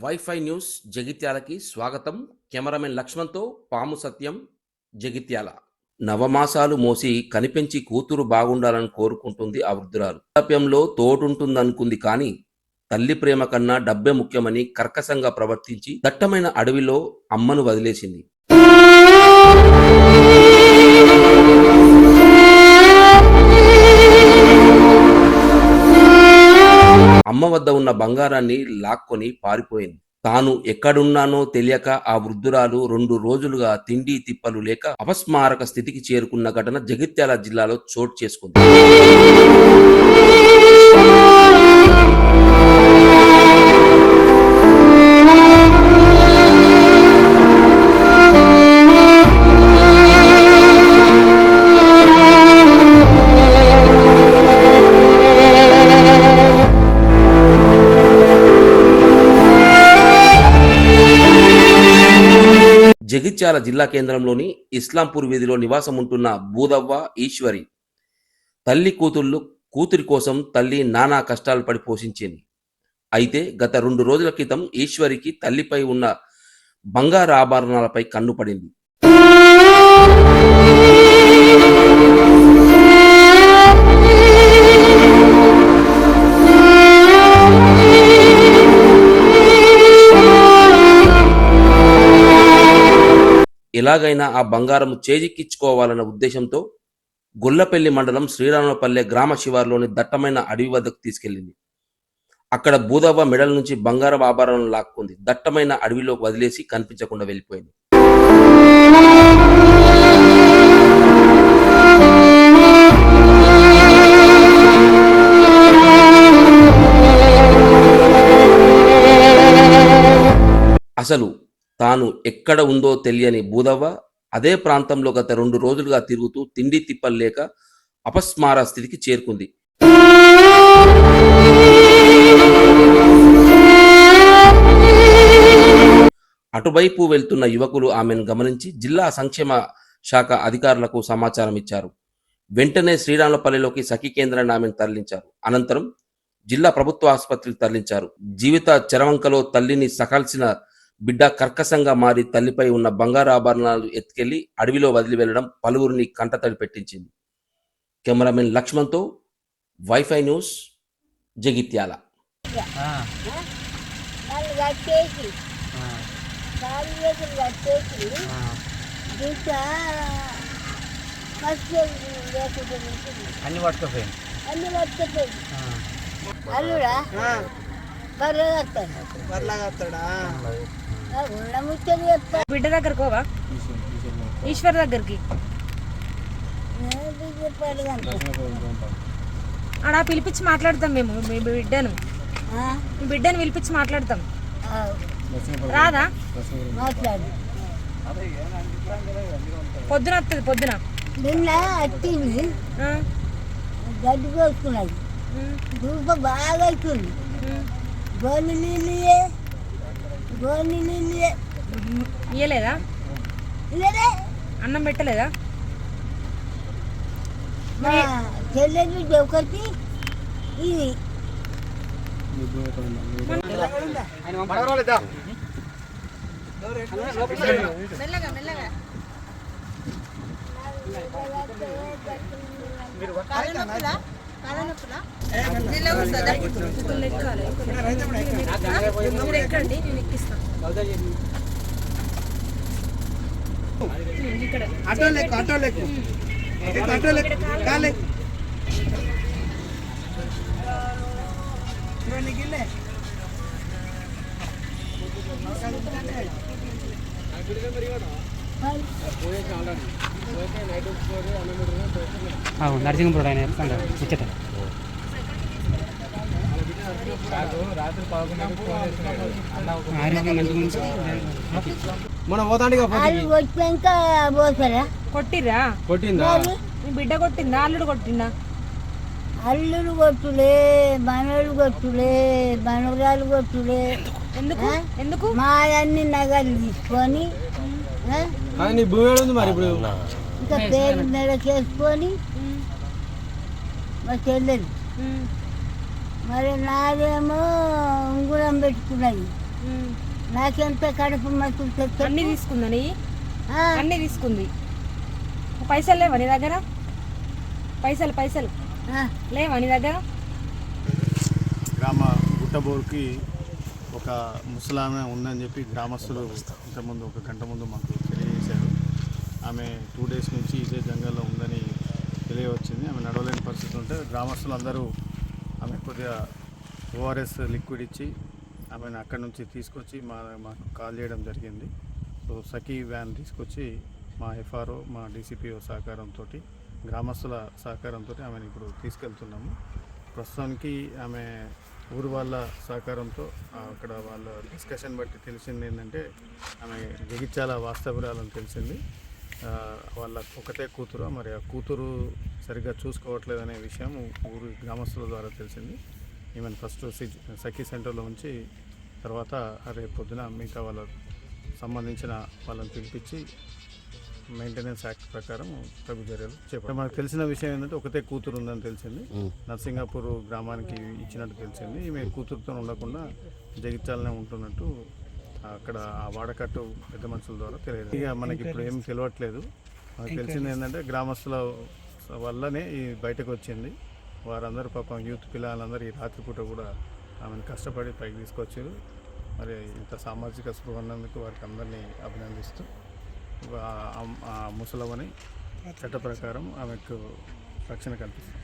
Wifi news జగిత్యాలకి స్వాగతం. Cameraman లక్ష్మణ్తో పాము సత్యం, జగిత్యాల. నవమాసాలు మోసి కనిపెంచి కూతురు బాగుండాలని కోరుకుంటుంది ఆ వృద్ధురాలు. వృద్ధాప్యంలో తోడుంటుందనుకుంది కానీ తల్లి ప్రేమ కన్నా డబ్బే ముఖ్యమని కర్కశంగా ప్రవర్తించి దట్టమైన అడవిలో అమ్మను వదిలేసింది. అమ్మ వద్ద ఉన్న బంగారాన్ని లాక్కొని పారిపోయింది. తాను ఎక్కడున్నానో తెలియక ఆ వృద్ధురాలు 2 రోజులుగా తిండి తిప్పలు లేక అపస్మారక స్థితికి చేరుకున్న ఘటన జగిత్యాల జిల్లాలో చోటు చేసుకుంది. జగిత్యాల జిల్లా కేంద్రంలోని ఇస్లాంపూర్ వీధిలో నివాసం ఉంటున్న బూదవ్వ ఈశ్వరి తల్లి కూతురి కోసం తల్లి నానా కష్టాలు పడి పోషించింది. అయితే గత 2 రోజుల క్రితం ఈశ్వరికి తల్లిపై ఉన్న బంగారు ఆభరణాలపై కన్ను పడింది. ఎలాగైనా ఆ బంగారం చేజిక్కించుకోవాలన్న ఉద్దేశంతో గొల్లపల్లి మండలం శ్రీరాములపల్లె గ్రామ శివారులోని దట్టమైన అడవి వద్దకు తీసుకెళ్లింది. అక్కడ బూదవ్వ మెడల నుంచి బంగారం ఆభరణాలను లాక్కుంది. దట్టమైన అడవిలోకి వదిలేసి కనిపించకుండా వెళ్ళిపోయింది. అసలు తాను ఎక్కడ ఉందో తెలియని బూదవ్వ అదే ప్రాంతంలో గత 2 రోజులుగా తిరుగుతూ తిండి తిప్పలు లేక అపస్మార స్థితికి చేరుకుంది. అటువైపు వెళ్తున్న యువకులు ఆమెను గమనించి జిల్లా సంక్షేమ శాఖ అధికారులకు సమాచారం ఇచ్చారు. వెంటనే శ్రీరాములపల్లెలోకి సఖీ కేంద్రాన్ని ఆమెను తరలించారు. అనంతరం జిల్లా ప్రభుత్వ ఆసుపత్రికి తరలించారు. జీవిత చరవంకలో తల్లిని సకాల్సిన బిడ్డ కర్కశంగా మారి తల్లిపై ఉన్న బంగారు ఆభరణాలు ఎత్తుకెళ్లి అడవిలో వదిలి వెళ్లడం పలువురిని కంటతడి పెట్టించింది. కెమెరామెన్ లక్ష్మణ్తో వైఫై న్యూస్ జగిత్యాల. బిడ్డ దగ్గరకు పోవా ఈశ్వర్ దగ్గరికి ఆడ పిలిపించి మాట్లాడతాం మేము. మీ బిడ్డను పిలిపించి మాట్లాడతాం. రాదా? పొద్దున వస్తుంది. పొద్దున నిన్న వచ్చింది గడ్డి కోసుకున్నది. ధూప బాగా అవుతుంది. గోని నీళ్ళు ఇయ్యలేదా? అన్నం పెట్టలేదా? చెల్లెలు ఒకటి ఇది నరసింహపురం ఆయన ముచ్చట మనం కొట్టిరా? కొట్టిందా? నీ బిడ్డ కొట్టిందా? అల్లుడు కొట్టిందా? అల్లుడు కొట్టులే, మనోళ్ళు కొట్టులే, మనవరాలు కొట్టులే. ఎందుకు ఎందుకు? మా అన్ని నగలు తీసుకొని ఇంకా పేరు నెల చేసుకొని మా చెల్లెలు మరి నాదేమో ఉంగురం పెట్టుకున్నది. ఉమ్. నాకెంత కడుపు మతులు అన్ని తెచ్చు తీసుకుందని అన్ని తీసుకుంది. పైసలు లేవా నీ దగ్గర? పైసలు లేవా నీ దగ్గర? గ్రామ గుట్టబోరుకి ఒక ముసలామె ఉందని చెప్పి గ్రామస్తులు ఇంతకుముందు 1 గంట ముందు మాకు తెలియజేశారు. ఆమె 2 డేస్ నుంచి ఇదే జంగల్లో ఉందని తెలియవచ్చింది. ఆమె నడవలేని పరిస్థితి ఉంటే గ్రామస్తులు అందరూ ఆమె కొద్దిగా ఓఆర్ఎస్ లిక్విడ్ ఇచ్చి ఆమెను అక్కడి నుంచి తీసుకొచ్చి మాకు కాల్ చేయడం జరిగింది. సో సఖీ వ్యాన్ తీసుకొచ్చి మా ఎఫ్ఆర్ఓ మా డీసీపీఓ సహకారంతో గ్రామస్తుల సహకారంతో ఆమెను ఇప్పుడు తీసుకెళ్తున్నాము. ప్రస్తుతానికి ఆమె ఊరు వాళ్ళ సహకారంతో అక్కడ వాళ్ళ డిస్కషన్ బట్టి తెలిసింది ఏంటంటే ఆమె జగిత్యాల వాస్తవ్యాలని తెలిసింది. వాళ్ళ ఒకటే కూతురు, మరి ఆ కూతురు సరిగ్గా చూసుకోవట్లేదు అనే విషయం ఊరు గ్రామస్తుల ద్వారా తెలిసింది. ఈమెను ఫస్ట్ సఖీ సెంటర్లో ఉంచి తర్వాత రేపు పొద్దున మిగతా వాళ్ళ సంబంధించిన వాళ్ళని పిలిపించి మెయింటెనెన్స్ యాక్ట్ ప్రకారం తగు చర్యలు చేపట్టారు. మనకు తెలిసిన విషయం ఏంటంటే ఒకతే కూతురు ఉందని తెలిసింది. నర్సింగాపూర్ గ్రామానికి ఇచ్చినట్టు తెలిసింది. ఈమె కూతురుతో ఉండకుండా జగిత్యాలనే ఉంటున్నట్టు అక్కడ ఆ వాడకట్టు పెద్ద మనుషుల ద్వారా తెలియదు. ఇక మనకి ఇప్పుడు ఏం తెలియట్లేదు. మనకు తెలిసింది ఏంటంటే గ్రామస్తుల వల్లనే ఈ బయటకు వచ్చింది. వారందరూ పాపం యూత్ పిల్లలందరూ ఈ రాత్రిపూట కూడా ఆమెను కష్టపడి పైకి తీసుకొచ్చారు. మరి ఇంత సామాజిక స్పృహ ఉన్నందుకు వారికి అందరినీ అభినందిస్తూ ఆ ముసలవని చట్ట ప్రకారం ఆమెకు రక్షణ కల్పిస్తాం.